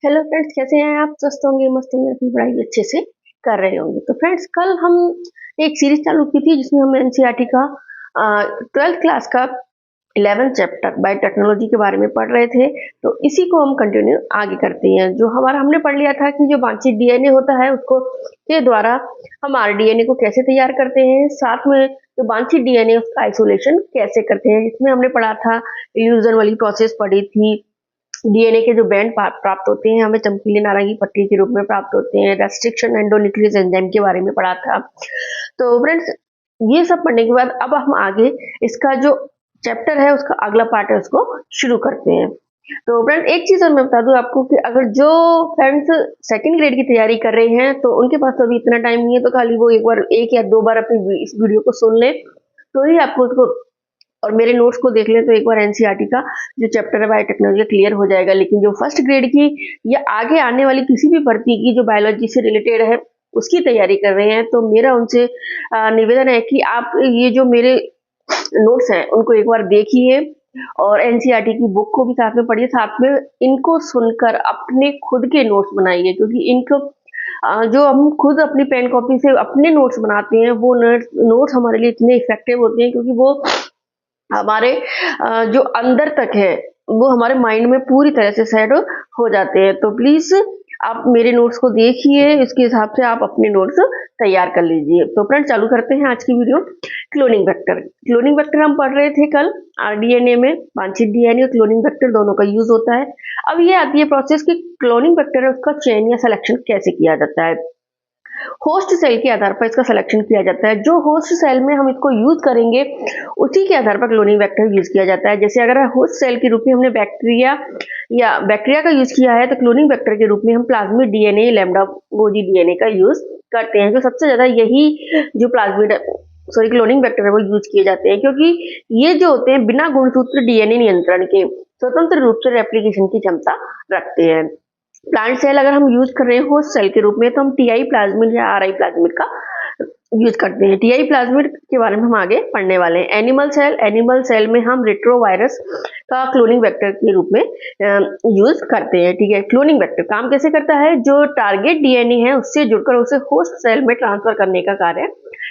Hello friends, कैसे हैं आप? स्वस्थ होंगे, मस्त होंगे, अपनी पढ़ाई अच्छे से कर रहे होंगे। तो फ्रेंड्स, कल हम एक सीरीज चालू की थी जिसमें हम एनसीईआरटी का 12th क्लास का 11th चैप्टर बायोटेक्नोलॉजी के बारे में पढ़ रहे थे। तो इसी को हम कंटिन्यू आगे करते हैं। जो हमारा हमने पढ़ लिया था कि जो वांछित डीएनए होता है उसको के द्वारा हम आरडीएनए को कैसे तैयार करते हैं, साथ में जो वांछित डीएनए उसका आइसोलेशन कैसे करते हैं, जिसमें हमने पढ़ा था इल्यूजन वाली प्रोसेस पढ़ी थी। डीएनए के जो बैंड प्राप्त होते हैं हमें चमकीले नारंगी पट्टी के रूप में प्राप्त होते हैं। रेस्ट्रिक्शन एंडोन्यूक्लियस एंजाइम के बारे में पढ़ा था। तो फ्रेंड्स, ये सब पढ़ने के बाद अब हम आगे इसका जो चैप्टर है उसका अगला पार्ट है उसको शुरू करते हैं। तो फ्रेंड, एक चीज और मैं बता दूं आपको कि अगर जो फ्रेंड्स सेकंड ग्रेड की तैयारी कर रहे हैं तो उनके पास तो अभी इतना टाइम नहीं है, तो खाली वो एक या दो बार अपनी इस वीडियो को सुन ले तो ही आपको उसको और मेरे नोट्स को देख लें तो एक बार एनसीईआरटी का जो चैप्टर है बायोटेक्नोलॉजी क्लियर हो जाएगा। लेकिन जो फर्स्ट ग्रेड की या आगे आने वाली किसी भी भर्ती की जो बायोलॉजी से रिलेटेड है उसकी तैयारी कर रहे हैं तो मेरा उनसे निवेदन है कि आप ये जो मेरे नोट्स हैं उनको एक बार देखिए और एनसीईआरटी की बुक को भी साथ में पढ़िए, साथ में इनको सुनकर अपने खुद के नोट्स बनाइए। क्योंकि इनको जो हम खुद अपनी पेन कॉपी से अपने नोट्स बनाते हैं वो नोट्स हमारे लिए इतने इफेक्टिव होते हैं क्योंकि वो हमारे जो अंदर तक है वो हमारे माइंड में पूरी तरह से सेट हो जाते हैं। तो प्लीज आप मेरे नोट्स को देखिए, इसके हिसाब से आप अपने नोट्स तैयार कर लीजिए। तो फ्रेंड, चालू करते हैं आज की video. Cloning vector. Cloning vector हम पढ़ रहे थे कल आरडीएनए में। वांछित डीएनए और क्लोनिंग वेक्टर दोनों का यूज होता है। अब ये आती है प्रोसेस कि क्लोनिंग वेक्टर है उसका चयन या सिलेक्शन कैसे किया जाता है। होस्ट सेल के आधार पर इसका सिलेक्शन किया जाता है। जो होस्ट सेल में हम इसको यूज करेंगे उसी के आधार पर क्लोनिंग वेक्टर यूज किया जाता है। जैसे अगर होस्ट सेल के रूप में हमने बैक्टीरिया का यूज किया है तो क्लोनिंग वेक्टर के रूप में हम plasmid DNA, lambda goji DNA का यूज करते हैं। जो सबसे ज्यादा यही जो क्लोनिंग वेक्टर है वो यूज किए जाते हैं क्योंकि ये जो होते हैं बिना गुणसूत्र डीएनए नियंत्रण के स्वतंत्र रूप से रेप्लिकेशन की क्षमता रखते हैं। प्लांट सेल अगर हम यूज कर रहे हैं होस्ट सेल के रूप में तो हम टीआई प्लाज्मिड या आरआई प्लाज्मिड का यूज करते हैं। टीआई प्लाज्मिड के बारे में हम आगे पढ़ने वाले हैं। एनिमल सेल में हम रेट्रोवायरस का क्लोनिंग वेक्टर के रूप में यूज करते हैं। ठीक है, क्लोनिंग वेक्टर काम कैसे करता है? जो टारगेट डीएनए है उससे जुड़कर उसे होस्ट सेल में ट्रांसफर करने का कार्य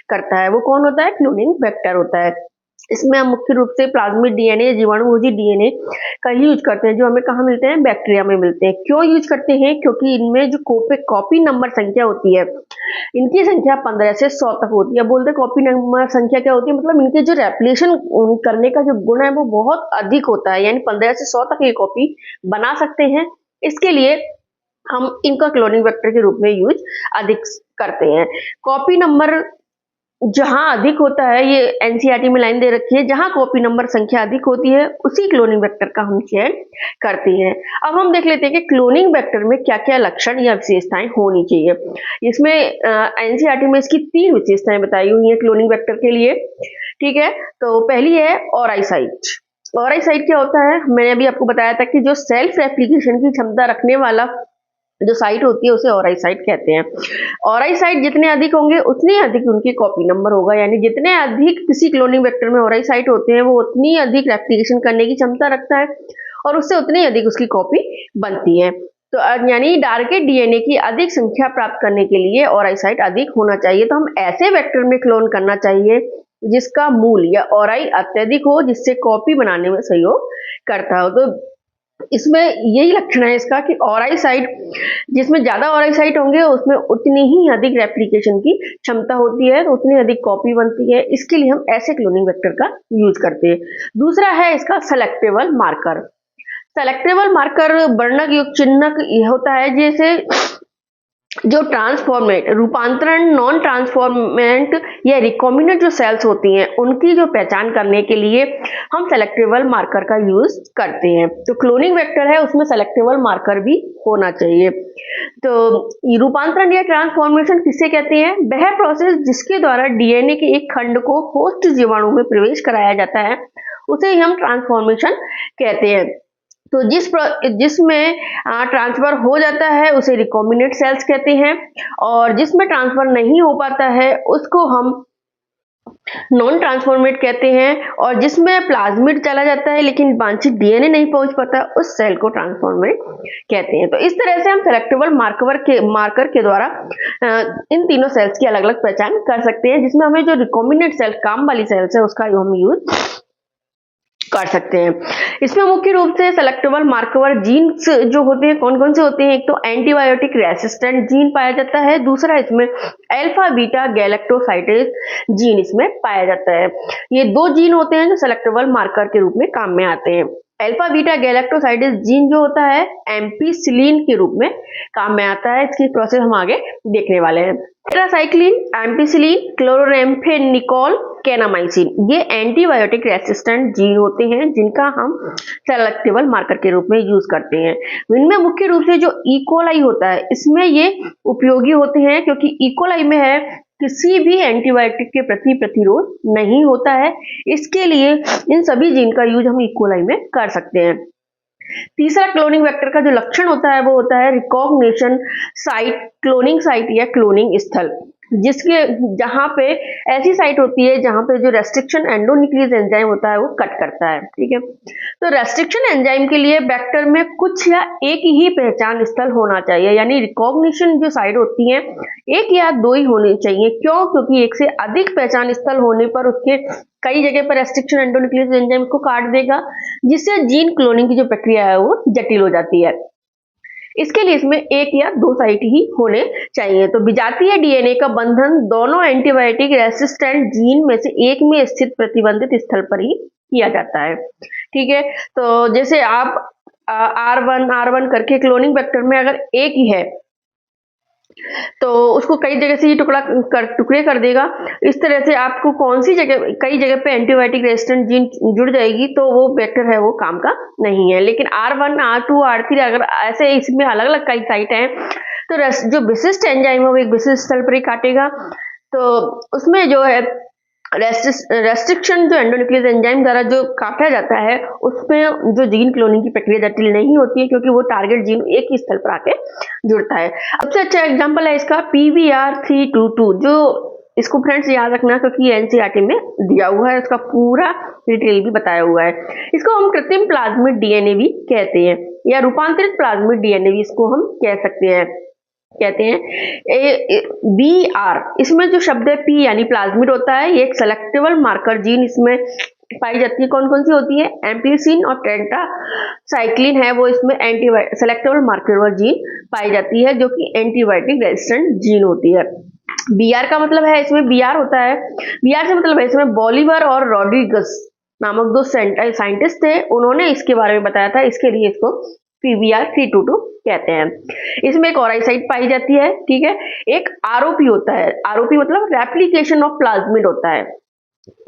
करता है। वो कौन होता है? क्लोनिंग वेक्टर होता है। इसमें हम मुख्य रूप से प्लाज्मिड डीएनए, जीवाणुभोजी डीएनए का यूज करते हैं, जो हमें कहाँ मिलते हैं? बैक्टीरिया में मिलते हैं। क्यों यूज करते हैं? क्योंकि इनमें जो कॉपी नंबर संख्या होती है इनकी संख्या 15 से 100 तक होती है। बोलते कॉपी नंबर संख्या क्या होती है? मतलब इनके जो रेप्लिकेशन करने का जो गुण है वो बहुत अधिक होता है, यानी 15 से 100 तक ये कॉपी बना सकते हैं। इसके लिए हम इनका क्लोनिंग वेक्टर के रूप में यूज अधिक करते हैं। कॉपी नंबर जहां अधिक होता है, ये एनसीईआरटी में लाइन दे रखी है, जहां कॉपी नंबर संख्या अधिक होती है उसी क्लोनिंग वेक्टर का हम चयन करते हैं। अब हम देख लेते हैं कि क्लोनिंग वेक्टर में क्या क्या लक्षण या विशेषताएं होनी चाहिए। इसमें एनसीईआरटी में इसकी 3 विशेषताएं बताई हुई हैं क्लोनिंग वेक्टर के लिए। ठीक है, तो पहली है ऑराई साइट। ऑराई साइट क्या होता है? मैंने अभी आपको बताया था कि जो सेल्फ रेप्लिकेशन की क्षमता रखने वाला जो साइट होती है उसे ऑराई साइट कहते हैं। ऑराई साइट जितने अधिक होंगे उतनी अधिक उनकी कॉपी नंबर होगा, यानी जितने अधिक किसी क्लोनिंग वेक्टर में ऑराई साइट होते हैं वो उतनी अधिक रेप्लिकेशन करने की क्षमता रखता है और उससे उतनी अधिक उसकी कॉपी बनती है। तो यानी टारगेट डीएनए की अधिक संख्या प्राप्त करने के लिए ऑराई साइट अधिक होना चाहिए। तो हम ऐसे वेक्टर में क्लोन करना चाहिए जिसका मूल या ऑराई अत्यधिक हो, जिससे कॉपी बनाने में सहयोग करता हो। तो इसमें यही लक्षण है इसका कि ऑराई साइट, जिसमें ज्यादा ऑराई साइट होंगे उसमें उतनी ही अधिक रेप्लिकेशन की क्षमता होती है, तो उतनी अधिक कॉपी बनती है। इसके लिए हम ऐसे क्लोनिंग वेक्टर का यूज करते हैं। दूसरा है इसका सेलेक्टेबल मार्कर। सेलेक्टेबल मार्कर वर्णक युक्त चिन्हक होता है, जैसे जो ट्रांसफॉर्मेट रूपांतरण नॉन ट्रांसफॉर्मेंट या रिकॉम्बिनेंट जो सेल्स होती हैं उनकी जो पहचान करने के लिए हम सेलेक्टेबल मार्कर का यूज करते हैं। तो क्लोनिंग वेक्टर है उसमें सेलेक्टेबल मार्कर भी होना चाहिए। तो रूपांतरण या ट्रांसफॉर्मेशन किसे कहते हैं? वह प्रोसेस जिसके द्वारा डीएनए के एक खंड को होस्ट जीवाणु में प्रवेश कराया जाता है उसे हम ट्रांसफॉर्मेशन कहते हैं। तो जिसमें ट्रांसफर हो जाता है उसे रिकॉम्बिनेंट सेल्स कहते हैं और जिसमें ट्रांसफर नहीं हो पाता है उसको हम नॉन ट्रांसफॉर्मेट कहते हैं, और जिसमें प्लाज्मिड चला जाता है लेकिन वांछित डीएनए नहीं पहुंच पाता, उस सेल को ट्रांसफॉर्मेट कहते हैं। तो इस तरह से हम सेलेक्टेबल मार्कर के द्वारा इन तीनों सेल्स की अलग अलग पहचान कर सकते हैं, जिसमें हमें जो रिकॉम्बिनेंट सेल, काम वाली सेल्स है, उसका हम यूज कर सकते हैं। इसमें मुख्य रूप से सेलेक्टेबल मार्कर जीन्स जो होते हैं, कौन कौन से होते हैं? एक तो एंटीबायोटिक रेसिस्टेंट जीन पाया जाता है, दूसरा इसमें अल्फा बीटा गैलेक्टोसाइडेज जीन इसमें पाया जाता है। ये दो जीन होते हैं जो सेलेक्टेबल मार्कर के रूप में काम में आते हैं। अल्फा बीटा गैलेक्टोसाइडेज जीन जो होता है एम्पीसिलिन के रूप में काम में आता है। इसकी प्रोसेस हम आगे देखने वाले हैं। टेट्रासाइक्लिन, एम्पीसिलिन, क्लोरोरेम्फेनिकोल, केनामाइसिन, ये एंटीबायोटिक रेसिस्टेंट जीन होते हैं जिनका हम सेलेक्टेबल मार्कर के रूप में यूज करते हैं। इनमें मुख्य रूप से जो इकोलाई होता है, इसमें ये उपयोगी होते हैं क्योंकि इकोलाई में है किसी भी एंटीबायोटिक के प्रति प्रतिरोध नहीं होता है। इसके लिए इन सभी जीन का यूज हम इकोलाई में कर सकते हैं। तीसरा, क्लोनिंग वेक्टर का जो लक्षण होता है वो होता है रिकॉग्निशन साइट, क्लोनिंग साइट या क्लोनिंग स्थल, जिसके जहां पे ऐसी साइट होती है जहां पे जो रेस्ट्रिक्शन एंडोन्यूक्लियस एंजाइम होता है वो कट करता है। ठीक है, तो रेस्ट्रिक्शन एंजाइम के लिए वेक्टर में कुछ या एक ही पहचान स्थल होना चाहिए, यानी रिकॉग्निशन जो साइट होती है एक या दो ही होनी चाहिए। क्यों? क्योंकि एक से अधिक पहचान स्थल होने पर उसके कई जगह पर रेस्ट्रिक्शन एंडोन्यूक्लियस एंजाइम को काट देगा, जिससे जीन क्लोनिंग की जो प्रक्रिया है वो जटिल हो जाती है। इसके लिए इसमें एक या दो साइट ही होने चाहिए। तो विजातीय डीएनए का बंधन दोनों एंटीबायोटिक रेसिस्टेंट जीन में से एक में स्थित प्रतिबंधित स्थल पर ही किया जाता है। ठीक है, तो जैसे आप R1 करके क्लोनिंग वेक्टर में अगर एक ही है तो उसको कई जगह से ये टुकड़े कर देगा। इस तरह से आपको कौन सी जगह, कई जगह पे एंटीबायोटिक रेजिस्टेंट जीन जुड़ जाएगी तो वो वेक्टर है वो काम का नहीं है। लेकिन R1, R2, R3 अगर ऐसे इसमें अलग अलग कई साइट हैं तो जो विशिष्ट एंजाइम है वो एक विशिष्ट स्थल पर ही काटेगा। तो उसमें जो है रेस्ट्रिक्शन जो एंडोन्यूक्लियस एंजाइम द्वारा जो काटा जाता है उसमें जो जीन क्लोनिंग की प्रक्रिया जटिल नहीं होती है, क्योंकि वो टारगेट जीन एक ही स्थल पर आके जुड़ता है। सबसे अच्छा एग्जांपल है इसका PVR322, जो इसको फ्रेंड्स याद रखना क्योंकि एनसीईआरटी में दिया हुआ है, उसका पूरा डिटेल भी बताया हुआ है। इसको हम कृत्रिम प्लाज्मिड डीएनए भी कहते हैं या रूपांतरित प्लाज्मिड डीएनए भी इसको हम कह सकते हैं। कहते हैं BR, इसमें जो शब्द है P यानी प्लाज्मिड होता है, ये एक सेलेक्टेबल मार्कर जीन इसमें पाई जाती है। कौन कौन सी होती है? एम्पलीसिन और टेट्रासाइक्लिन है वो इसमें सेलेक्टेबल मार्कर जीन पाई जाती है, जो कि एंटीबायोटिक रेजिस्टेंट जीन होती है। BR का मतलब है, इसमें BR होता है, BR से मतलब है इसमें बॉलिवर और रॉड्रिगस नामक दो साइंटिस्ट थे, उन्होंने इसके बारे में बताया था, इसके लिए इसको PVR322 कहते हैं। इसमें एक और साइट पाई जाती है। ठीक है, एक ROP होता है, ROP मतलब रेप्लिकेशन ऑफ प्लाज्मिड होता है,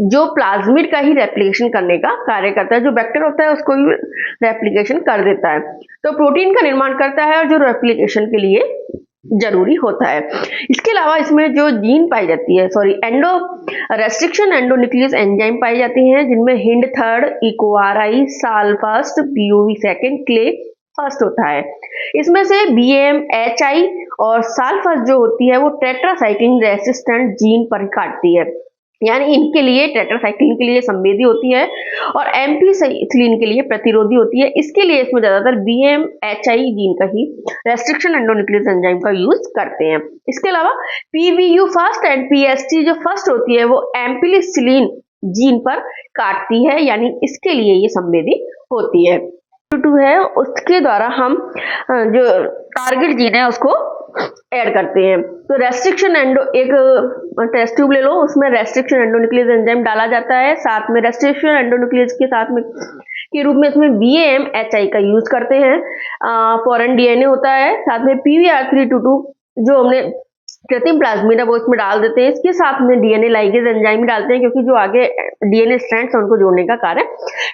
जो प्लाज्मिड का ही रेप्लिकेशन करने का कार्य करता है। जो वेक्टर होता है उसको भी रेप्लिकेशन कर देता है, तो प्रोटीन का निर्माण करता है और जो रेप्लिकेशन के लिए जरूरी होता है। इसके अलावा इसमें जो जीन पाई जाती है, रेस्ट्रिक्शन एंडोन्यूक्लियस एंजाइम पाई जाती हैं, जिनमें हिंड थर्ड, इकोआरआई, साल first, BOV second, clay first होता है। इसमें से BMHI और साल फर्स्ट जो होती है वो टेट्रासाइक्लिन रेसिस्टेंट जीन पर काटती है, यानी इनके लिए टेट्रासाइक्लिन के लिए संवेदी होती है और एम्पीसिलिन के लिए प्रतिरोधी होती है। इसके लिए इसमें ज्यादातर BMHI जीन का ही रेस्ट्रिक्शन एंडोन्यूक्लियस एंजाइम का यूज करते हैं। इसके अलावा PVU फर्स्ट एंड PST जो फर्स्ट होती है वो एम्पीसिलिन जीन पर काटती है, यानी इसके लिए ये संवेदी होती है। 2 है, उसके द्वारा हम जो टारगेट जीन है उसको ऐड करते हैं। तो रेस्ट्रिक्शन एक टेस्ट ट्यूब ले लो, उसमें रेस्ट्रिक्शन एंडोन्यूक्लियस एंजाइम डाला जाता है, साथ में रेस्ट्रिक्शन एंडोन्यूक्लियस के साथ में के रूप में इसमें BMHI का यूज करते हैं। फॉरेन डीएनए होता है, साथ में PVR322 जो हमने कृत्रिम प्लाज्मिड है वो इसमें डाल देते हैं। इसके साथ में डीएनए लाइगेज एंजाइम डालते हैं, क्योंकि जो आगे डीएनए स्ट्रैंड्स हैं उनको जोड़ने का कार्य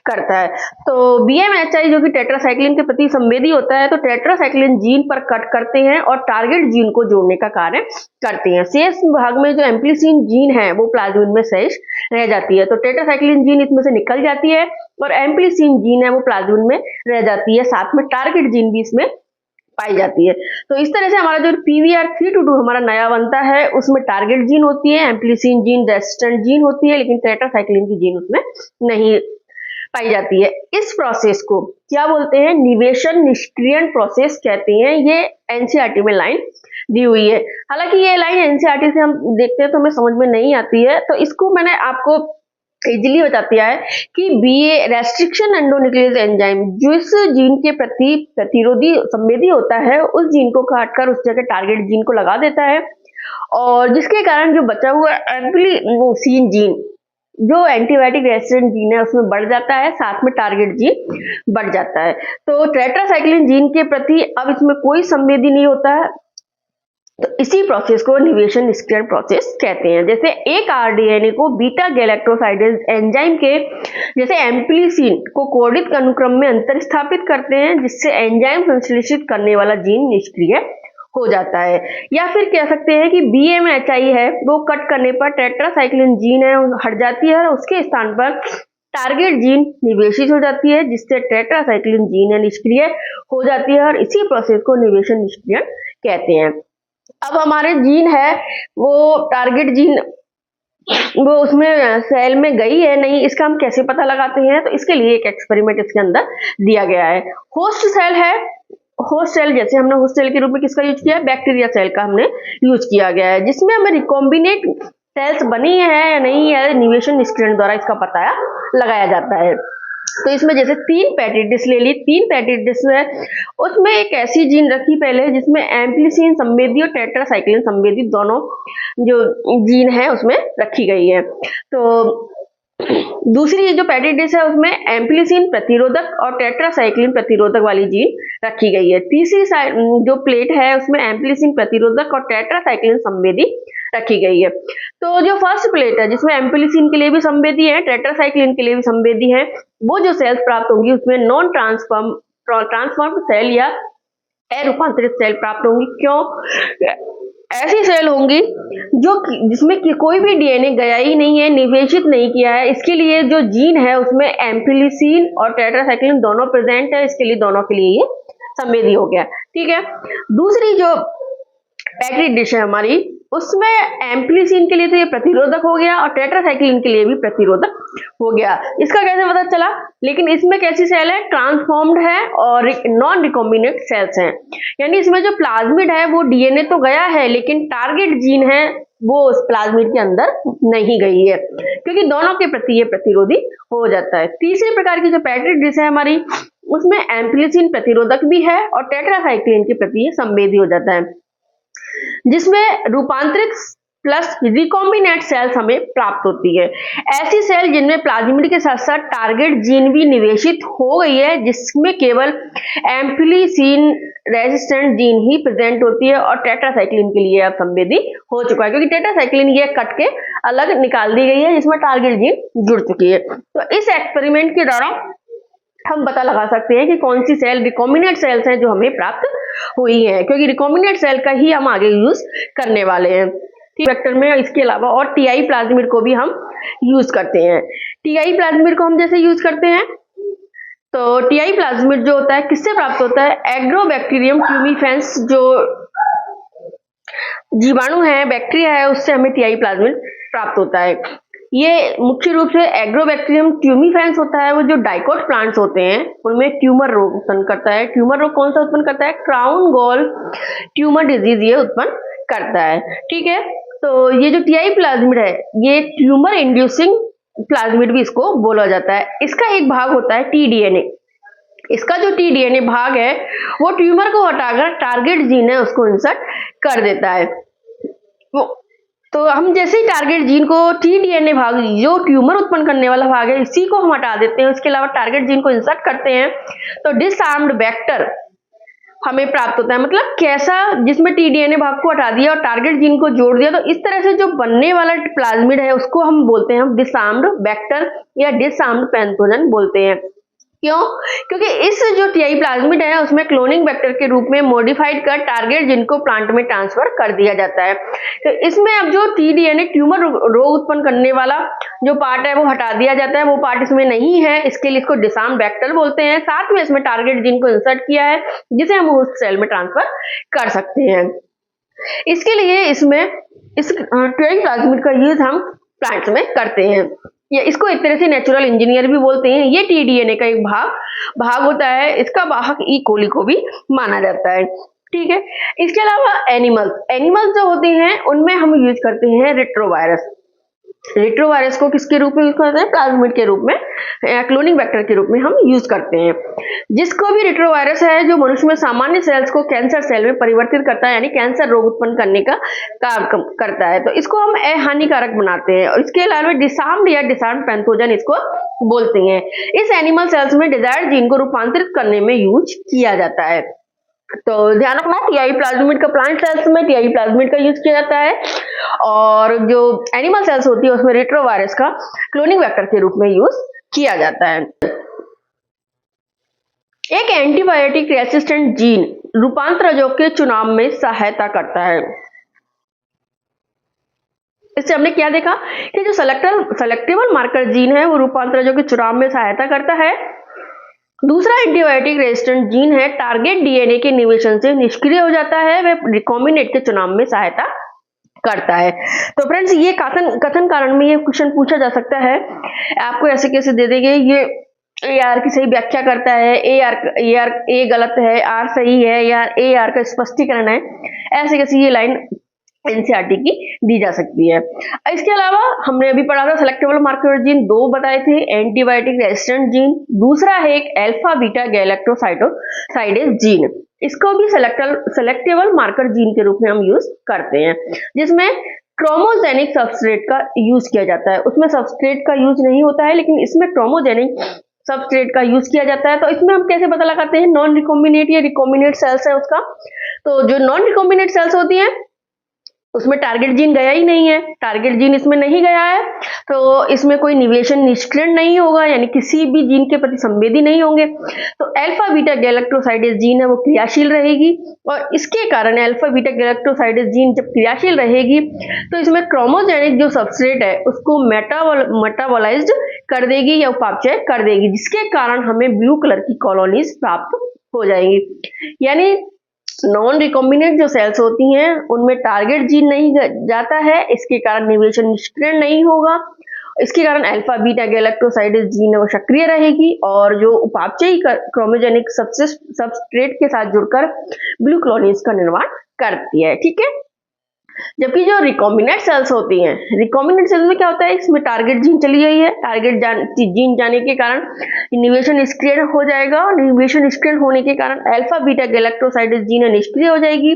करता है। तो BMHI जो कि टेट्रासाइक्लिन के प्रति संवेदी होता है, तो टेट्रासाइक्लिन जीन पर कट करते हैं और टारगेट जीन को जोड़ने का कार्य करते हैं। शेष भाग में जो एम्पलीसिन जीन है वो प्लाज्मिड में शेष रह जाती है, तो टेट्रासाइक्लिन जीन इसमें से निकल जाती है और एम्पलीसिन जीन है वो प्लाज्मिड में रह जाती है, साथ में टारगेट जीन भी इसमें पाई जाती है। तो इस तरह से हमारा जो PVR322 हमारा नया बनता है, उसमें टारगेट जीन होती है, एम्प्लीसिन जीन, रेजिस्टेंट जीन होती है, लेकिन टेट्रासाइक्लिन की जीन उसमें नहीं पाई जाती है। इस प्रोसेस को क्या बोलते हैं? निवेशन निष्क्रियण प्रोसेस कहते हैं। ये एनसीईआरटी में लाइन दी हुई है। हालांकि ये लाइन एनसीईआरटी से हम देखते हैं तो हमें समझ में नहीं आती है, तो इसको मैंने आपको इजिली बता दिया है कि BA रेस्ट्रिक्शन एंडोन्यूक्लियस एंजाइम जिस जीन के प्रति प्रतिरोधी संवेदी होता है, उस जीन को काटकर उस जगह टारगेट जीन को लगा देता है, और जिसके कारण जो बचा हुआ एम्प्लीसिन जीन जो एंटीबायोटिक रेजिस्टेंट जीन है उसमें बढ़ जाता है, साथ में टारगेट जीन बढ़ जाता है। तो टेट्रासाइक्लिन जीन के प्रति अब इसमें कोई संवेदी नहीं होता है, तो इसी प्रोसेस को निवेशन निष्क्रियण प्रोसेस कहते हैं। जैसे एक आरडीएनए को बीटा गैलेक्टोसाइडेज एंजाइम के जैसे एम्प्लीसिन को कोडित अनुक्रम में अंतर स्थापित करते हैं, जिससे एंजाइम संश्लेषित करने वाला जीन निष्क्रिय हो जाता है। या फिर कह सकते हैं कि BMHI है वो कट करने पर टेट्रासाइक्लिन जीन है हट जाती है और उसके स्थान पर टारगेट जीन निवेशित हो जाती है, जिससे टेट्रासाइक्लिन जीन है निष्क्रिय हो जाती है, और इसी प्रोसेस को निवेशन निष्क्रियण कहते हैं। अब हमारे जीन है वो टारगेट जीन वो उसमें सेल में गई है नहीं, इसका हम कैसे पता लगाते हैं? तो इसके लिए एक एक्सपेरिमेंट इसके अंदर दिया गया है। होस्ट सेल है, होस्ट सेल जैसे हमने होस्ट सेल के रूप में किसका यूज किया है? बैक्टीरिया सेल का हमने यूज किया गया है, जिसमें हमें रिकॉम्बिनेट सेल्स बनी है या नहीं है, निवेशन निष्क्रियण द्वारा इसका पता लगाया जाता है। तो इसमें जैसे 3 पैटेड डिस्क ले ली, 3 पैटेड डिस्क है, उसमें एक ऐसी जीन रखी पहले जिसमें एम्प्लीसिन संवेदी और टेट्रासाइक्लिन संवेदी दोनों जो जीन है उसमें रखी गई है। तो दूसरी जो पैटेड डिस्क है उसमें एम्प्लीसिन प्रतिरोधक और टेट्रासाइक्लिन प्रतिरोधक वाली जीन रखी गई है। तीसरी जो प्लेट है उसमें एम्प्लीसिन प्रतिरोधक और टेट्रासाइक्लिन संवेदी रखी गई है। तो जो फर्स्ट प्लेट है जिसमें एम्प्लीसिन के लिए भी संवेदी है, टेट्रासाइक्लिन के लिए भी संवेदी है, वो जो सेल्स प्राप्त होंगी उसमें नॉन ट्रांसफॉर्म्ड सेल या अरूपांतरित सेल प्राप्त होंगी। क्यों? ऐसी सेल होंगी जो जिसमें कोई भी डीएनए गया ही नहीं है, निवेशित नहीं किया है। इसके लिए जो जीन है उसमें एम्प्लीसिन और टेट्रासाइक्लिन दोनों प्रेजेंट है, इसके लिए दोनों के लिए ये संवेदी हो गया। ठीक है, दूसरी जो पैकेट डिश है हमारी उसमें एम्प्लीसिन के लिए तो ये प्रतिरोधक हो गया और टेट्रासाइक्लिन के लिए भी प्रतिरोधक हो गया। इसका कैसे पता चला? लेकिन इसमें कैसी सेल है? ट्रांसफॉर्म्ड है और नॉन रिकॉम्बिनेट सेल्स हैं, यानी इसमें जो प्लाज्मिड है वो डीएनए तो गया है लेकिन टारगेट जीन है वो उस प्लाज्मिड के अंदर नहीं गई है, क्योंकि दोनों के प्रति ये प्रतिरोधी हो जाता है। तीसरी प्रकार की जो पैकेट डिश है हमारी उसमें एम्प्लीसिन प्रतिरोधक भी है और टेट्रासाइक्लिन के प्रति ये संवेदी हो जाता है, जिसमें रूपांतरित प्लस रिकॉम्बिनेट सेल्स हमें प्राप्त होती है। ऐसी सेल जिनमें प्लाज्मिड के साथ साथ टारगेट जीन भी निवेशित हो गई है, जिसमें केवल एम्प्लीसिन रेजिस्टेंट जीन ही प्रेजेंट होती है और टेट्रासाइक्लिन के लिए अब संवेदी हो चुका है, क्योंकि टेट्रासाइक्लिन ये कट के अलग निकाल दी गई है जिसमें टारगेट जीन जुड़ चुकी है। तो इस एक्सपेरिमेंट के दौरान हम पता लगा सकते हैं कि कौन सी सेल रिकॉम्बिनेट सेल्स हैं जो हमें प्राप्त हुई है, क्योंकि रिकॉम्बिनेट सेल का ही हम आगे यूज करने वाले हैं वेक्टर में। इसके अलावा और टीआई प्लाज्मिड को भी हम यूज करते हैं। टीआई प्लाज्मिड को हम जैसे यूज करते हैं तो टीआई प्लाज्मिड जो होता है किससे प्राप्त होता है? एग्रोबैक्टीरियम ट्यूमिफेंस जो जीवाणु है, बैक्टीरिया है, उससे हमें टीआई प्लाज्मिड प्राप्त होता है। ये मुख्य रूप से एग्रोबैक्टीरियम ट्यूमिफेंस होता है, वो जो डाइकोट प्लांट्स होते हैं उनमें ट्यूमर रोग उत्पन्न करता है। ट्यूमर रोग कौन सा उत्पन्न करता है? क्राउन गॉल ट्यूमर डिजीज ये उत्पन्न करता है। ठीक है, तो ये जो टीआई प्लाज्मिड है ये ट्यूमर इंड्यूसिंग प्लाज्मिड भी इसको बोला जाता है। इसका एक भाग होता है टीडीएनए। इसका जो टीडीएनए भाग है वो ट्यूमर को हटाकर टारगेट जीन है उसको इंसर्ट कर देता है। तो हम जैसे ही टारगेट जीन को टीडीएनए भाग जो ट्यूमर उत्पन्न करने वाला भाग है इसी को हम हटा देते हैं, उसके अलावा टारगेट जीन को इंसर्ट करते हैं, तो डिसआर्म्ड वेक्टर हमें प्राप्त होता है। मतलब कैसा? जिसमें टीडीएनए भाग को हटा दिया और टारगेट जीन को जोड़ दिया, तो इस तरह से जो बनने वाला प्लाज्मिड है उसको हम बोलते हैं डिसआर्म्ड वेक्टर या डिसआर्म्ड पैथोजन बोलते हैं। क्यों? क्योंकि इस जो टीआई प्लाज्मिड है उसमें क्लोनिंग वेक्टर के रूप में मॉडिफाइड कर टारगेट जिन को प्लांट में ट्रांसफर कर दिया जाता है। तो इसमें अब जो टीडीएनए ट्यूमर रोग उत्पन्न करने वाला जो पार्ट है वो हटा दिया जाता है, वो पार्ट इसमें नहीं है, इसके लिए इसको डिसार्म वेक्टर बोलते हैं। साथ में इसमें टारगेट जिन को इंसर्ट किया है जिसे हम होस्ट सेल में ट्रांसफर कर सकते हैं। इसके लिए इसमें इस टीआई प्लाज्मिड का यूज हम प्लांट्स में करते हैं, या इसको एक तरह से नेचुरल इंजीनियर भी बोलते हैं। ये टीडीएनए का एक भाग होता है, इसका वाहक ई कोली को भी माना जाता है। ठीक है, इसके अलावा एनिमल्स जो होते हैं उनमें हम यूज करते हैं रेट्रोवायरस। रेट्रोवायरस को किसके रूप में यूज करते हैं? प्लाज्मिड के रूप में, क्लोनिंग वेक्टर के रूप में हम यूज करते हैं। जिसको भी रेट्रोवायरस है जो मनुष्य में सामान्य सेल्स को कैंसर सेल में परिवर्तित करता है, यानी कैंसर रोग उत्पन्न करने का काम करता है, तो इसको हम हानिकारक बनाते हैं। और इसके अलावा डिसार्म्ड या डिसार्म्ड पैथोजन इसको बोलते हैं। इस एनिमल सेल्स में डिजायर्ड जीन को रूपांतरित करने में यूज किया जाता है। तो ध्यान रखना, टीआई प्लाज्मिड का प्लांट सेल्स में टीआई प्लाज्मिड का यूज किया जाता है, और जो एनिमल सेल्स होती है उसमें रेट्रोवायरस का क्लोनिंग वेक्टर के रूप में यूज किया जाता है। एक एंटीबायोटिक रेसिस्टेंट जीन रूपांतरजों के चुनाव में सहायता करता है। इससे हमने क्या देखा कि जो सेलेक्टेबल मार्कर जीन है वो रूपांतरजों के चुनाव में सहायता करता है। दूसरा एंटीबायोटिक रेजिस्टेंट जीन है टारगेट डीएनए के निवेशन से निष्क्रिय हो जाता है, वह रिकॉम्बिनेट के चुनाव में सहायता करता है। तो फ्रेंड्स, ये कथन कारण में ये क्वेश्चन पूछा जा सकता है, आपको ऐसे कैसे दे देंगे, ये ए आर की सही व्याख्या करता है, ए गलत है, आर सही है, या ए आर का स्पष्टीकरण है, ऐसे कैसे ये लाइन एनसीईआरटी की दी जा सकती है। इसके अलावा हमने अभी पढ़ा था सेलेक्टेबल मार्कर जीन दो बताए थे, एंटीबायोटिक रेजिस्टेंट जीन, दूसरा है एक अल्फा बीटा गैलेक्टोसाइडेज जीन। इसको भी सेलेक्टेबल मार्कर जीन के रूप में हम यूज करते हैं, जिसमें क्रोमोजेनिक सबस्ट्रेट का यूज किया जाता है। उसमें सबस्ट्रेट का यूज नहीं होता है, लेकिन इसमें क्रोमोजेनिक सबस्ट्रेट का यूज किया जाता है। तो इसमें हम कैसे पता लगाते हैं? नॉन रिकॉम्बिनेट या रिकॉम्बिनेट सेल्स है उसका। तो जो नॉन रिकॉम्बिनेट सेल्स होती हैं उसमें टारगेट जीन गया ही नहीं है, टारगेट जीन इसमें नहीं गया है, तो इसमें कोई निवेशन निष्क्रिय नहीं होगा, यानी किसी भी जीन के प्रति संवेदी नहीं होंगे। तो अल्फा बीटा गैलेक्टोसाइडेज जीन है वो क्रियाशील रहेगी, और इसके कारण अल्फा बीटा गैलेक्टोसाइडेज जीन जब क्रियाशील रहेगी तो इसमें क्रोमोजेनिक जो सबस्ट्रेट है उसको मेटाबोलाइज्ड कर देगी या उपापचय कर देगी, जिसके कारण हमें ब्लू कलर की कॉलोनीज प्राप्त हो जाएंगी। यानी नॉन रिकॉम्बिनेट जो सेल्स होती हैं उनमें टारगेट जीन नहीं जाता है, इसके कारण निवेशन निष्क्रिय नहीं होगा, इसके कारण अल्फा बीटा गैलेक्टोसाइडेज जीन है वो सक्रिय रहेगी, और जो उपापचयी क्रोमोजेनिक सबस्ट्रेट के साथ जुड़कर ब्लू कॉलोनीज का निर्माण करती है। ठीक है, जबकि जो रिकॉम्बिनेट सेल्स होती हैं, रिकॉम्बिनेट सेल्स में क्या होता है, इसमें टारगेट जीन चली गई है, टारगेट जीन जाने के कारण निवेशन निष्क्रिय हो जाएगा, और निवेशन निष्क्रिय होने के कारण अल्फा बीटा गैलेक्टोसाइडेज जीन निष्क्रिय हो जाएगी,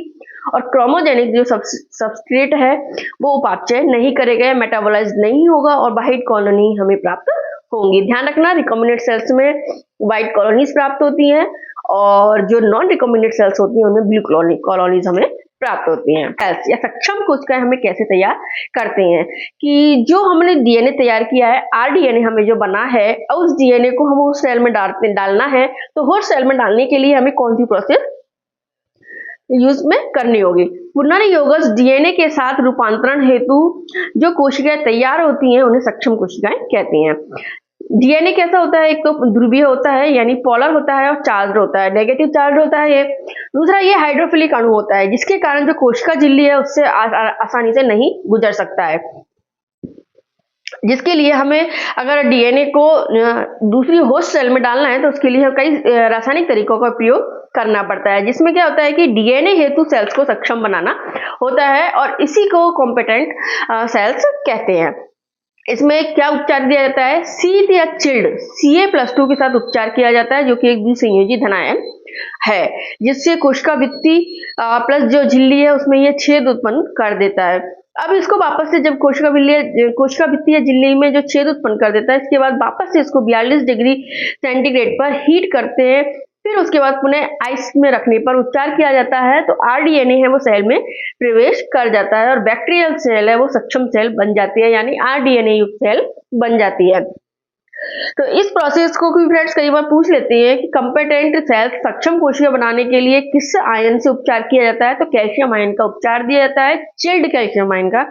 और क्रोमोजेनिक जो सबस्ट्रेट है वो उपापचय नहीं करेगा, मेटाबोलाइज नहीं होगा, और व्हाइट कॉलोनी हमें प्राप्त होंगी। ध्यान रखना, रिकॉम्बिनेट सेल्स में व्हाइट कॉलोनीज प्राप्त होती हैं, और जो नॉन रिकॉम्बिनेट सेल्स होती हैं उनमें ब्लू कॉलोनीज हमें प्राप्त होती हैं। या सक्षम कोशिकाएं हमें कैसे तैयार करते हैं कि जो हमने डीएनए तैयार किया है, आरडीएनए हमें जो बना है, उस डीएनए को हम उस सेल में डालना है, तो होस्ट सेल में डालने के लिए हमें कौन सी प्रोसेस यूज में करनी होगी? पुनर्योगज डीएनए के साथ रूपांतरण हेतु जो कोशिकाएं तैयार होती हैं उन्हें सक्षम कोशिकाएं कहते हैं। डीएनए कैसा होता है? एक तो ध्रुवीय होता है, यानी पोलर होता है, और चार्ज होता है, नेगेटिव चार्ज होता है ये। दूसरा, ये हाइड्रोफिलिक अणु होता है, जिसके कारण जो कोशिका झिल्ली है उससे आसानी से नहीं गुजर सकता है, जिसके लिए हमें अगर डीएनए को दूसरी होस्ट सेल में डालना है तो उसके लिए कई रासायनिक तरीकों का उपयोग करना पड़ता है, जिसमें क्या होता है कि डीएनए हेतु सेल्स को सक्षम बनाना होता है, और इसी को कॉम्पिटेंट सेल्स कहते हैं। इसमें क्या उपचार दिया जाता है? शीत या चिल्ड Ca+2 के साथ उपचार किया जाता है, जो कि एक द्विसंयोजी धनायन है, जिससे कोशिका भित्ति प्लस जो झिल्ली है उसमें ये छेद उत्पन्न कर देता है। अब इसको वापस से जब कोशिका भित्ति या झिल्ली में जो छेद उत्पन्न कर देता है, इसके बाद वापस से इसको 42 डिग्री सेंटीग्रेड पर हीट करते हैं, फिर उसके बाद पुनः आइस में रखने पर उपचार किया जाता है, तो आरडीएनए है वो सेल में प्रवेश कर जाता है, और बैक्टीरियल सेल है वो सक्षम सेल बन जाती है, यानी आरडीएनए युक्त सेल बन जाती है। तो इस प्रोसेस को भी फ्रेंड्स कई बार पूछ लेते हैं कि कंपेटेंट सेल्स सक्षम कोशिका बनाने के लिए किस आयन से उपचार किया जाता है, तो कैल्शियम आयन का उपचार दिया जाता है, चिल्ड कैल्शियम आयन का।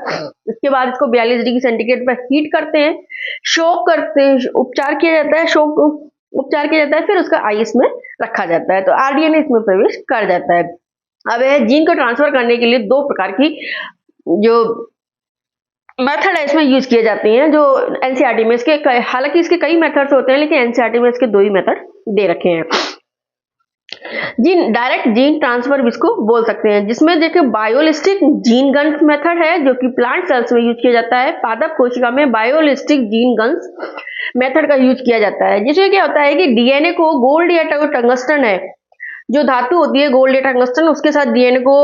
इसके बाद इसको 42 डिग्री सेंटीग्रेड पर हीट करते हैं, शोक करते हैं, उपचार किया जाता है, शोक उपचार किया जाता है, फिर उसका आइस में रखा जाता है, तो आरडीएनए इसमें प्रवेश कर जाता है। अब यह जीन को ट्रांसफर करने के लिए दो प्रकार की जो मेथड है इसमें यूज किए जाते हैं, जो एनसीईआरटी में इसके हालांकि इसके कई मेथड्स होते हैं, लेकिन एनसीईआरटी में इसके दो ही मेथड दे रखे हैं। जीन डायरेक्ट जीन ट्रांसफर इसको बोल सकते हैं, जिसमें देखिए बायोलिस्टिक जीन गन्स मेथड है जो कि प्लांट सेल्स में यूज किया जाता है। पादप कोशिका में बायोलिस्टिक जीन गन्स मेथड का यूज किया जाता है, जिसमें क्या होता है कि डीएनए को गोल्ड या टंगस्टन है, जो धातु होती है गोल्ड या टंगस्टन, उसके साथ डीएनए को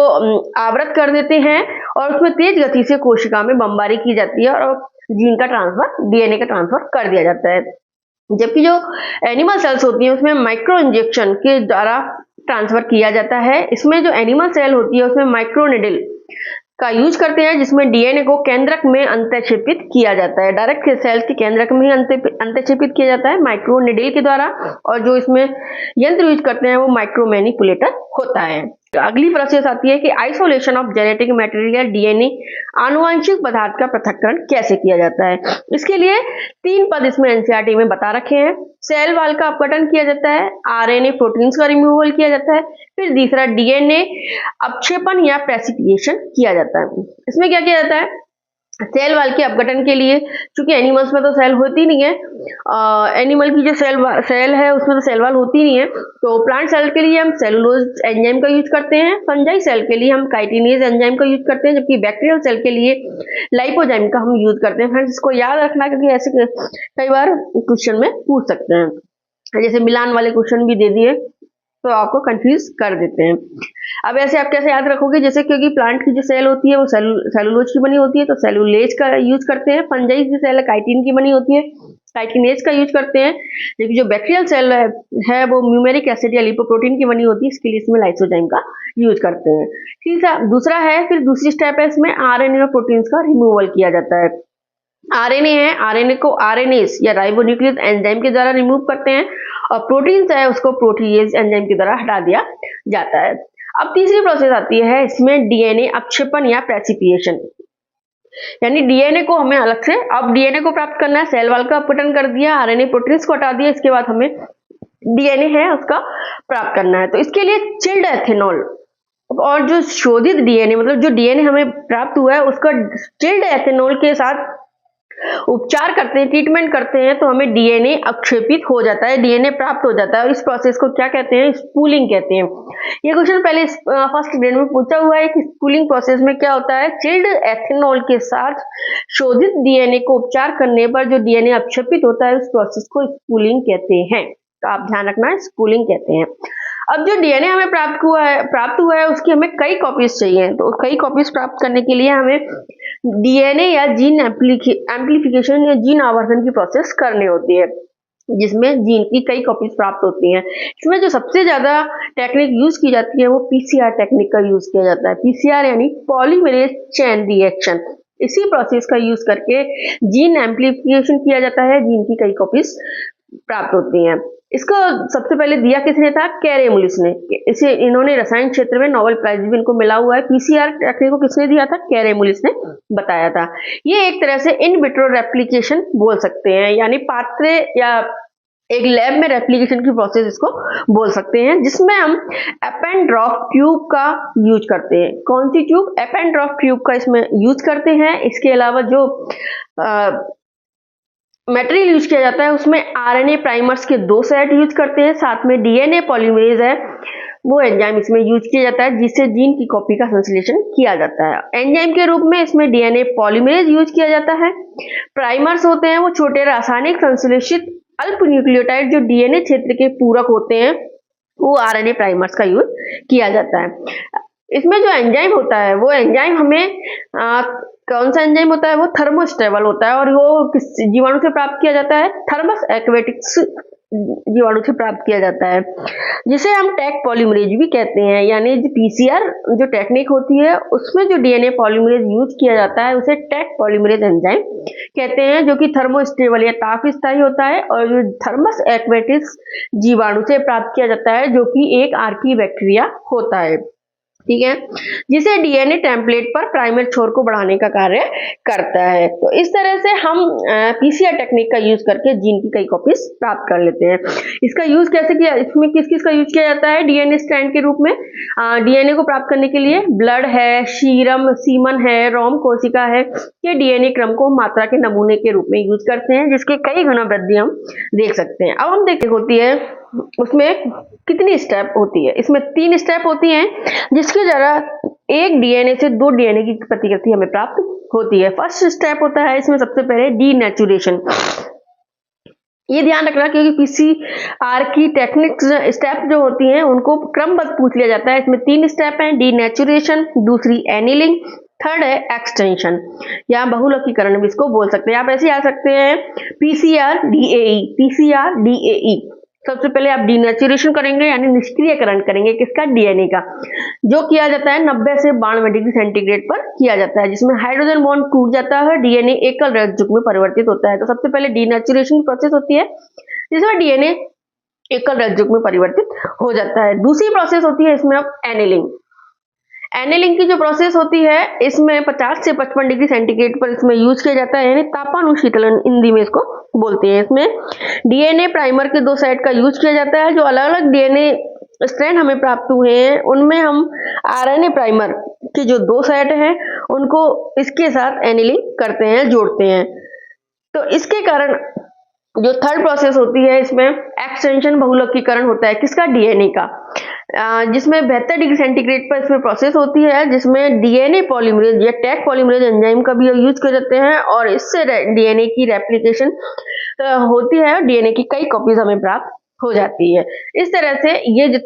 आवृत कर देते हैं और उसमें तेज गति से कोशिका में बमबारी की जाती है और जीन का ट्रांसफर, डीएनए का ट्रांसफर कर दिया जाता है। जबकि जो एनिमल सेल्स होती हैं उसमें माइक्रो इंजेक्शन के द्वारा ट्रांसफर किया जाता है। इसमें जो एनिमल सेल होती है उसमें माइक्रोनिडल का यूज करते हैं, जिसमें डीएनए को केंद्रक में अंतःक्षेपित किया जाता है। डायरेक्ट सेल्स के केंद्रक में ही अंतःक्षेपित किया जाता है माइक्रोनिडल के द्वारा, और जो इसमें यंत्र यूज करते हैं वो माइक्रोमैनिपुलेटर होता है। अगली प्रोसेस आती है कि isolation of genetic material DNA, आनुवंशिक पदार्थ का पृथक्करण कैसे किया जाता है। इसके लिए 3 पद इसमें एनसीईआरटी में बता रखे हैं। सेल वॉल का अपघटन किया जाता है, आरएनए प्रोटीन्स का रिमूवल किया जाता है, फिर तीसरा डीएनए अपक्षेपण या प्रेसिपिटेशन किया जाता है। इसमें क्या किया जाता है, सेल वॉल के अपघटन के लिए, चूंकि एनिमल्स में तो सेल होती नहीं है, एनिमल की जो सेल है उसमें तो सेल वॉल होती नहीं है, तो प्लांट सेल के लिए हम सेलुलोज एंजाइम का यूज करते हैं, फंजाई सेल के लिए हम काइटिनेज एंजाइम का यूज करते हैं, जबकि बैक्टीरियल सेल के लिए लाइपोजाइम का हम यूज करते हैं। फ्रेंड्स इसको याद रखना, क्योंकि ऐसे कई बार क्वेश्चन में पूछ सकते हैं, जैसे मिलान वाले क्वेश्चन भी दे दिए तो आपको कंफ्यूज कर देते हैं। अब ऐसे आप कैसे याद रखोगे, जैसे क्योंकि प्लांट की जो सेल होती है वो सेलुलोज की बनी होती है, तो सेलुलेज का यूज करते हैं। फंजाई की सेल काइटिन की बनी होती है, काइटिनेज का यूज करते हैं। जबकि जो बैक्टीरियल सेल है वो म्यूमेरिक एसिड या लिपोप्रोटीन की बनी होती है, इसके लिए इसमें लाइसोजाइम का यूज करते हैं। ठीक है, दूसरा है, फिर दूसरी स्टेप है, इसमें आरएनए और प्रोटीन्स का रिमूवल किया जाता है। आरएनए है, आरएनए को आरएनएस या राइबोन्यूक्लियस एंजाइम के द्वारा रिमूव करते हैं, और प्रोटीन्स है उसको प्रोटीएज एंजाइम के द्वारा हटा दिया जाता है। अब तीसरी प्रोसेस आती है, इसमें डीएनए अपक्षेपण या प्रेसिपिटेशन, यानी डीएनए को हमें अलग से, अब डीएनए को प्राप्त करना है, सेल वॉल का अपघटन कर दिया, आरएनए प्रोटीन्स को हटा दिया, इसके बाद हमें डीएनए है उसका प्राप्त करना है। तो इसके लिए चिल्ड एथेनॉल और जो शोधित डीएनए, मतलब जो डीएनए हमें प्राप्त हुआ है उसका चिल्ड एथेनॉल के साथ उपचार करते हैं, ट्रीटमेंट करते हैं, तो हमें डीएनए अक्षेपित हो जाता है, डीएनए प्राप्त हो जाता है, और इस प्रोसेस को क्या कहते हैं, स्पूलिंग कहते हैं। ये क्वेश्चन पहले फर्स्ट ग्रेड में पूछा हुआ है कि स्पूलिंग प्रोसेस में क्या होता है, चिल्ड एथेनॉल के साथ शोधित डीएनए को उपचार करने पर जो डीएनए अक्षेपित होता है उस प्रोसेस को स्पूलिंग कहते हैं। तो आप ध्यान रखना, स्पूलिंग कहते हैं। अब जो डीएनए हमें प्राप्त हुआ है उसकी हमें कई कॉपीज चाहिए, तो कई कॉपीज प्राप्त करने के लिए हमें डीएनए या जीन एम्प्लीफिकेशन या जीन आवर्धन की प्रोसेस करनी होती है, जिसमें जीन की कई कॉपीज प्राप्त होती हैं। इसमें जो सबसे ज्यादा टेक्निक यूज की जाती है वो पीसीआर टेक्निक का यूज किया जाता है। पीसीआर यानी पॉलीमरेज चेन रिएक्शन, इसी प्रोसेस का यूज करके जीन एम्प्लीफिकेशन किया जाता है, जीन की कई कॉपीज प्राप्त होती हैं। इसको सबसे पहले दिया किसने था, कैरेमुलिस ने। इसे इन्होंने रसायन क्षेत्र में नोबेल प्राइज भी इनको मिला हुआ है। पीसीआर टेक्निक को किसने दिया था, कैरेमुलिस ने बताया था। ये एक तरह से इन विट्रो रेप्लिकेशन बोल सकते हैं, यानी पात्र या एक लैब में रेप्लिकेशन की प्रोसेस इसको बोल सकते हैं, जिसमें हम एपेंड्रॉफ ट्यूब का यूज करते हैं। कौन सी ट्यूब, एपेंड्रॉफ ट्यूब का इसमें यूज करते हैं। इसके अलावा जो मटेरियल यूज किया जाता है उसमें आरएनए प्राइमर्स के 2 सेट यूज करते हैं, साथ में डीएनए पॉलीमरेज है वो एंजाइम इसमें यूज किया जाता है, जिससे जीन की कॉपी का संश्लेषण किया जाता है। एंजाइम के रूप में इसमें डीएनए पॉलीमरेज यूज किया जाता है। प्राइमर्स होते हैं वो छोटे रासायनिक संश्लेषित अल्प न्यूक्लियोटाइड जो डीएनए क्षेत्र के पूरक होते हैं, वो आरएनए प्राइमर्स का यूज किया जाता है। इसमें जो एंजाइम होता है वो एंजाइम हमें कौन सा एंजाइम होता है, वो थर्मोस्टेबल होता है, और वो किस जीवाणु से प्राप्त किया जाता है, थर्मस एक्वेटिक्स जीवाणु से प्राप्त किया जाता है, जिसे हम टैग पॉलीमरेज भी कहते हैं। यानी जो पीसीआर जो टेक्निक होती है उसमें जो डीएनए पॉलीमरेज यूज किया जाता है उसे टैग पॉलीमरेज एंजाइम कहते हैं, जो कि थर्मोस्टेबल या ताप स्थायी होता है और जो थर्मस एक्वेटिस जीवाणु से प्राप्त किया जाता है, जो कि एक आर्की बैक्टीरिया होता है, ठीक है, जिसे डीएनए टेम्पलेट पर प्राइमर छोर को बढ़ाने का कार्य करता है। तो इस तरह से हम पीसीआर टेक्निक का यूज करके जीन की कई कॉपीज प्राप्त कर लेते हैं। इसका यूज कैसे किया, इसमें किस किस का यूज किया जाता है डीएनए स्ट्रैंड के रूप में? डीएनए को प्राप्त करने के लिए ब्लड है, सीमन है, रोम कोशिका है, ये डीएनए क्रम को मात्रा के नमूने के रूप में यूज करते हैं, जिसके कई गुना वृद्धि हम देख सकते हैं। अब हम देखते होती है उसमें कितनी स्टेप होती है। इसमें 3 स्टेप होती हैं, जिसके द्वारा एक डीएनए से 2 डीएनए की प्रतिकृति हमें प्राप्त होती है। फर्स्ट स्टेप होता है इसमें सबसे पहले डीनेचुरेशन। ये ध्यान रखना क्योंकि पीसीआर की टेक्निक स्टेप जो होती हैं उनको क्रमबद्ध पूछ लिया जाता है। इसमें 3 स्टेप हैं, डीनेचुरेशन, दूसरी एनिलिंग, थर्ड है एक्सटेंशन या बहुलकीकरण भी इसको बोल सकते हैं। आप ऐसे आ सकते हैं पीसीआर डीएई। सबसे पहले आप डीनेचुरेशन करेंगे यानी निष्क्रियकरण करेंगे किसका, डीएनए का, जो किया जाता है 90 से 92 डिग्री सेंटीग्रेड पर किया जाता है, जिसमें हाइड्रोजन बॉन्ड टूट जाता है, डीएनए एकल रक्त युग्म में परिवर्तित होता है। तो सबसे पहले डीनेचुरेशन प्रोसेस होती है जिसमें डीएनए एकल रक्त युग्म में परिवर्तित हो जाता है। दूसरी प्रोसेस होती है इसमें अब एनिलिंग। एनिलिंग की जो प्रोसेस होती है इसमें 50 से 55 डिग्री सेंटीग्रेड पर इसमें यूज किया जाता है, यानी तापानुशीतलन हिंदी में इसको बोलते हैं। इसमें डीएनए प्राइमर के 2 साइड का यूज किया जाता है। जो अलग अलग डीएनए स्ट्रैंड हमें प्राप्त हुए हैं उनमें हम आरएनए प्राइमर के जो 2 साइड हैं उनको इसके साथ एनिलिंग करते हैं, जोड़ते हैं। तो इसके कारण जो थर्ड प्रोसेस होती है इसमें एक्सटेंशन बहुलकीकरण होता है किसका, डीएनए का, जिसमें 72 डिग्री सेंटीग्रेड पर इसमें प्रोसेस होती है, जिसमें डीएनए पॉलीमरेज या टैग पॉलीमरेज एंजाइम का भी यूज कर जाते हैं और इससे डीएनए की रेप्लिकेशन होती है और डीएनए की कई कॉपीज हमें प्राप्त हो जाती है। इस तरह से ये जो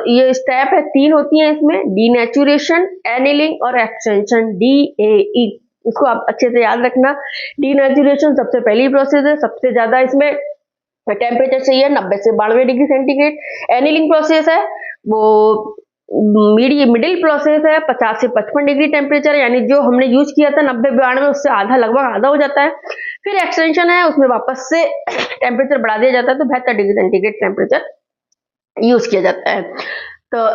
ये स्टेप है 3 होती हैं इसमें, डीनेचुरेशन, एनिलिंग और एक्सटेंशन, डीएई। इसको आप अच्छे से याद रखना। डीनेचुरेशन सबसे पहली प्रोसेस है, सबसे ज्यादा इसमें टेम्परेचर चाहिए 90 से 92 डिग्री सेंटीग्रेड। एनिलिंग प्रोसेस है वो मिडिल प्रोसेस है, 50 से 55 डिग्री टेम्परेचर, यानी जो हमने यूज किया था 90-92 उससे आधा, लगभग आधा हो जाता है। फिर एक्सटेंशन है, उसमें वापस से टेम्परेचर बढ़ा दिया जाता है तो 72 डिग्री सेंटीग्रेड टेम्परेचर यूज किया जाता है। तो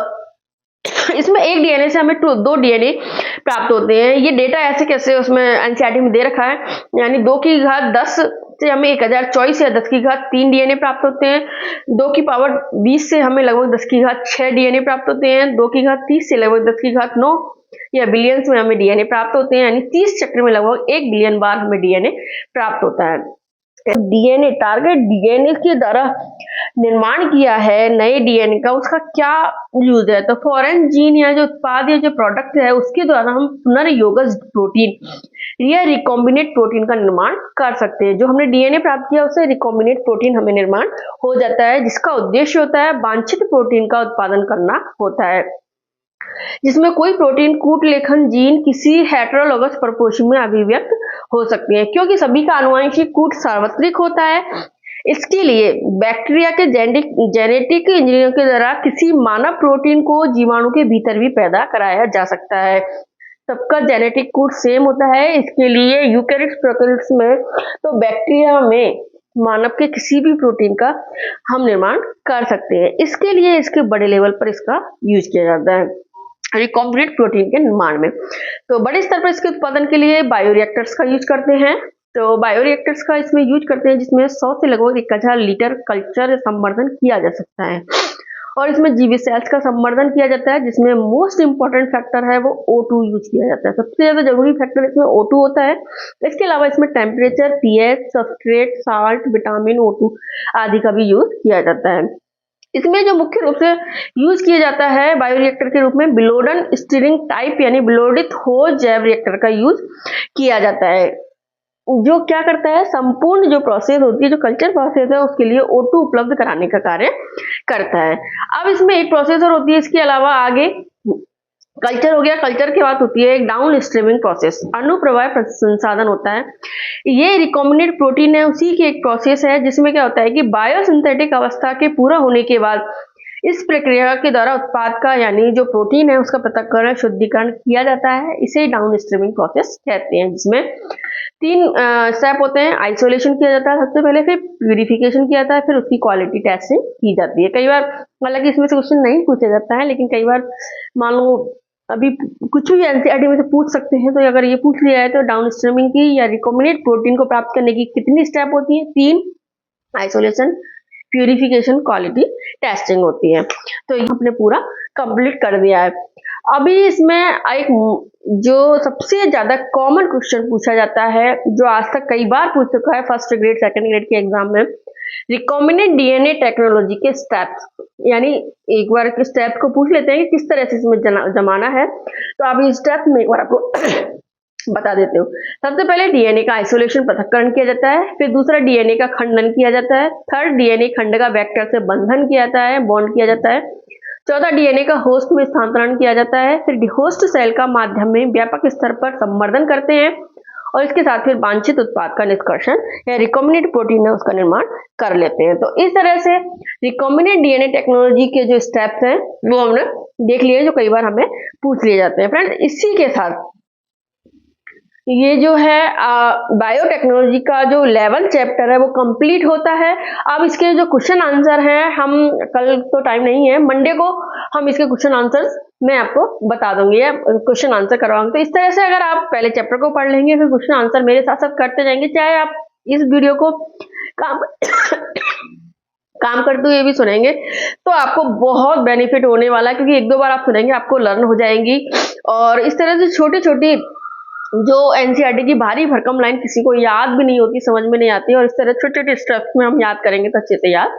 इसमें एक डीएनए से हमें 2 डीएनए प्राप्त होते हैं। ये डेटा ऐसे कैसे उसमें एनसीईआरटी में दे रखा है, यानी 2 की घात 10 से हमें 1024 या 10 की घात 3 डीएनए प्राप्त होते हैं। 2 की पावर 20 से हमें लगभग 10 की घात 6 डीएनए प्राप्त होते हैं। 2 की घात 30 से लगभग 10 की घात 9 या बिलियंस में हमें डीएनए प्राप्त होते हैं, यानी 30 चक्र में लगभग 1 बिलियन बार हमें डीएनए प्राप्त होता है। डीएनए टारगेट डीएनए के द्वारा निर्माण किया है नए डीएनए का, उसका क्या यूज है? तो फॉरेन जीन या जो उत्पाद या जो प्रोडक्ट है उसके द्वारा हम पुनर्योगज प्रोटीन या रिकॉम्बिनेट प्रोटीन का निर्माण कर सकते हैं। जो हमने डीएनए प्राप्त किया उससे रिकॉम्बिनेट प्रोटीन हमें निर्माण हो जाता है, जिसका उद्देश्य होता है वांछित प्रोटीन का उत्पादन करना होता है, जिसमें कोई प्रोटीन कूट लेखन जीन किसी हेटेरोलोगस प्रपोर्शन में अभिव्यक्त हो सकते हैं, क्योंकि सभी का आनुवंशिक कूट सार्वत्रिक होता है। इसके लिए बैक्टीरिया के जेनेटिक इंजीनियरिंग के द्वारा किसी मानव प्रोटीन को जीवाणु के भीतर भी पैदा कराया जा सकता है। सबका जेनेटिक कोड सेम होता है। इसके लिए यूकेरियोट्स प्रोकैरियोट्स में तो बैक्टीरिया में मानव के किसी भी प्रोटीन का हम निर्माण कर सकते हैं। इसके लिए इसके बड़े लेवल पर इसका यूज किया जाता है रिकॉम्बिनेंट प्रोटीन के निर्माण में। तो बड़े स्तर पर इसके उत्पादन के लिए बायोरिएक्टर्स का यूज करते हैं। तो बायोरिएक्टर्स का इसमें यूज करते हैं जिसमें 100 से लगभग 1000 लीटर कल्चर संवर्धन किया जा सकता है, और इसमें जीवित सेल्स का संवर्धन किया जाता है, जिसमें मोस्ट इंपॉर्टेंट फैक्टर है वो O2 यूज किया जाता है। सबसे ज्यादा जरूरी फैक्टर इसमें O2 होता है। इसके अलावा इसमें temperature, pH, substrate, salt, vitamin O2 आदि का भी यूज किया जाता है। इसमें जो मुख्य रूप से यूज किया जाता है बायोरिएक्टर के रूप में बिलोडन स्टीरिंग टाइप यानी बिलोडित हो जैव रिएक्टर का यूज किया जाता है, जो क्या करता है संपूर्ण जो प्रोसेस होती है, जो कल्चर प्रोसेस है, उसके लिए O2 उपलब्ध कराने का कार्य करता है। अब इसमें एक प्रोसेसर होती है, इसके अलावा आगे कल्चर हो गया, कल्चर की बात होती है एक डाउन स्ट्रीमिंग प्रोसेस, अनुप्रवाह संसाधन होता है। ये रिकॉम्बिनेंट प्रोटीन है, उसी की एक प्रोसेस है जिसमें क्या होता है कि बायोसिंथेटिक अवस्था के पूरा होने के बाद इस प्रक्रिया के द्वारा उत्पाद का यानी जो प्रोटीन है उसका पृथक्करण शुद्धिकरण किया जाता है। इसे डाउन स्ट्रीमिंग प्रोसेस कहते हैं, जिसमें 3 स्टेप होते हैं। आइसोलेशन किया जाता है सबसे पहले, फिर प्यूरिफिकेशन किया जाता है, फिर उसकी क्वालिटी टेस्टिंग की जाती है। कई बार हालांकि इसमें से क्वेश्चन नहीं पूछा जाता है, लेकिन कई बार मान लो अभी कुछ भी एनसीईआरटी में से पूछ सकते हैं, तो अगर ये पूछ लिया है तो डाउन स्ट्रीमिंग की या रिकॉम्बिनेंट प्रोटीन को प्राप्त करने की कितनी स्टेप होती है? 3। आइसोलेशन, प्यूरिफिकेशन, क्वालिटी टेस्टिंग होती है। तो ये हमने पूरा कंप्लीट कर दिया है। अभी इसमें एक जो सबसे ज्यादा कॉमन क्वेश्चन पूछा जाता है, जो आज तक कई बार पूछ चुका है फर्स्ट ग्रेड सेकंड ग्रेड के एग्जाम में, रिकॉम्बिनेंट डीएनए टेक्नोलॉजी के स्टेप्स, यानी एक बार के स्टेप को पूछ लेते हैं कि किस तरह से इसमें जमाना है। तो आप इस स्टेप में एक बार आपको बता देते हो। सबसे पहले डीएनए का आइसोलेशन पृथक्करण किया जाता है, फिर दूसरा डीएनए का खंडन किया जाता है, थर्ड डीएनए खंड का वेक्टर से बंधन किया जाता है, बॉन्ड किया जाता है, चौथा डीएनए का होस्ट में स्थानांतरण किया जाता है, फिर होस्ट सेल का माध्यम में व्यापक स्तर पर संवर्धन करते हैं और इसके साथ फिर वांछित उत्पाद का निष्कर्षण या रिकॉम्बिनेंट प्रोटीन है उसका निर्माण कर लेते हैं। तो इस तरह से रिकॉम्बिनेंट डीएनए टेक्नोलॉजी के जो स्टेप्स हैं वो हमने देख लिए, जो कई बार हमें पूछ लिए जाते हैं। फ्रेंड्स, इसी के साथ ये जो है बायोटेक्नोलॉजी का जो 11 चैप्टर है वो कंप्लीट होता है। अब इसके जो क्वेश्चन आंसर हैं, हम कल तो टाइम नहीं है, मंडे को हम इसके क्वेश्चन आंसर्स मैं आपको बता दूंगी या क्वेश्चन आंसर करवाऊंगी। तो इस तरह से अगर आप पहले चैप्टर को पढ़ लेंगे, फिर क्वेश्चन आंसर मेरे साथ साथ करते जाएंगे, चाहे आप इस वीडियो को काम करते हुए भी सुनेंगे तो आपको बहुत बेनिफिट होने वाला है, क्योंकि 1-2 बार आप सुनेंगे आपको लर्न हो जाएंगी। और इस तरह से छोटी छोटी जो एनसीईआरटी की भारी भरकम लाइन किसी को याद भी नहीं होती, समझ में नहीं आती, और इस तरह छोटे छोटे स्टेप्स में हम याद करेंगे तो अच्छे से याद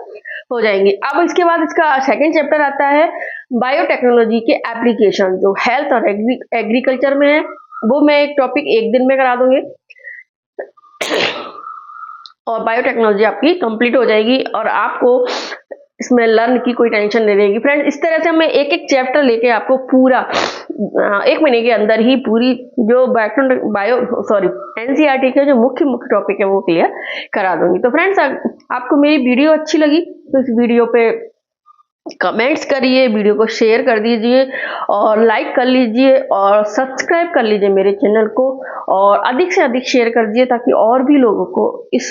हो जाएंगी। अब इसके बाद इसका सेकंड चैप्टर आता है बायोटेक्नोलॉजी के एप्लीकेशन, जो हेल्थ और एग्रीकल्चर में है। वो मैं एक टॉपिक एक दिन में करा दूंगी और बायोटेक्नोलॉजी आपकी कंप्लीट हो जाएगी और आपको इसमें लर्न की कोई टेंशन नहीं रहेगी। फ्रेंड्स, इस तरह से मैं एक एक चैप्टर लेके आपको पूरा 1 महीने के अंदर ही पूरी जो एनसीईआरटी के जो मुख्य टॉपिक है वो क्लियर करा दूंगी। तो फ्रेंड्स, आपको मेरी वीडियो अच्छी लगी तो इस वीडियो पे कमेंट्स करिए, वीडियो को शेयर कर दीजिए और लाइक कर लीजिए और सब्सक्राइब कर लीजिए मेरे चैनल को, और अधिक से अधिक शेयर कर दीजिए ताकि और भी लोगों को इस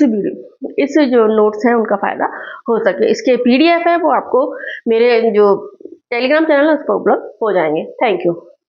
जो नोट्स हैं उनका फायदा हो सके। इसके पीडीएफ है वो आपको मेरे जो टेलीग्राम चैनल है उस पर उपलब्ध हो जाएंगे। Thank you.